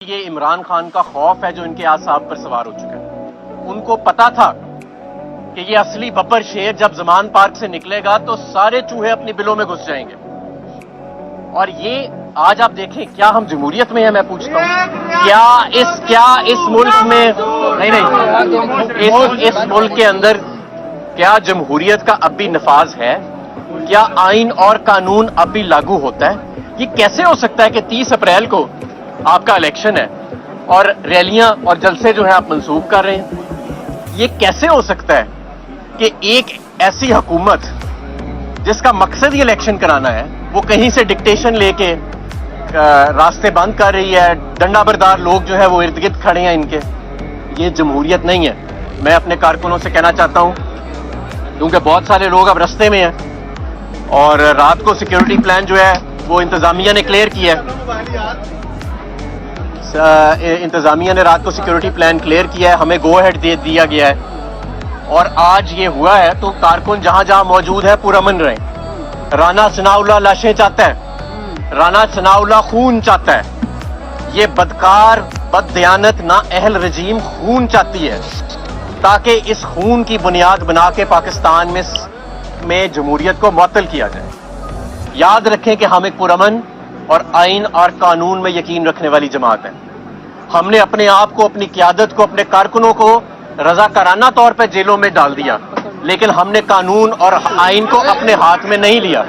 یہ عمران خان کا خوف ہے جو ان کے اعصاب پر سوار ہو چکا ہے. ان کو پتا تھا کہ یہ اصلی ببر شیر جب زمان پارک سے نکلے گا تو سارے چوہے اپنی بلوں میں گھس جائیں گے. اور یہ آج آپ دیکھیں کیا ہم جمہوریت میں ہیں. میں پوچھتا ہوں کیا اس ملک میں اس ملک کے اندر کیا جمہوریت کا اب بھی نفاذ ہے؟ کیا آئین اور قانون اب بھی لاگو ہوتا ہے؟ یہ کیسے ہو سکتا ہے کہ 30 اپریل کو آپ کا الیکشن ہے اور ریلیاں اور جلسے جو ہیں آپ منسوخ کر رہے ہیں؟ یہ کیسے ہو سکتا ہے کہ ایک ایسی حکومت جس کا مقصد ہی الیکشن کرانا ہے وہ کہیں سے ڈکٹیشن لے کے راستے بند کر رہی ہے؟ ڈنڈا بردار لوگ جو ہے وہ ارد گرد کھڑے ہیں ان کے. یہ جمہوریت نہیں ہے. میں اپنے کارکنوں سے کہنا چاہتا ہوں کیونکہ بہت سارے لوگ اب رستے میں ہیں اور رات کو سیکیورٹی پلان جو ہے وہ انتظامیہ نے کلیئر کیا ہے. انتظامیہ نے رات کو سیکیورٹی پلان کلیئر کیا ہے, ہمیں گو ہیڈ دے دیا گیا ہے اور آج یہ ہوا ہے تو کارکن جہاں جہاں موجود ہے پرامن رہیں. رانا ثناء اللہ لاشیں چاہتا ہے, رانا ثناء اللہ خون چاہتا ہے. یہ بدکار بد دیانت نا اہل رجیم خون چاہتی ہے تاکہ اس خون کی بنیاد بنا کے پاکستان میں جمہوریت کو معطل کیا جائے. یاد رکھیں کہ ہم ایک پرامن اور آئین اور قانون میں یقین رکھنے والی جماعت ہے. ہم نے اپنے آپ کو, اپنی قیادت کو, اپنے کارکنوں کو رضاکارانہ طور پہ جیلوں میں ڈال دیا لیکن ہم نے قانون اور آئین کو اپنے ہاتھ میں نہیں لیا.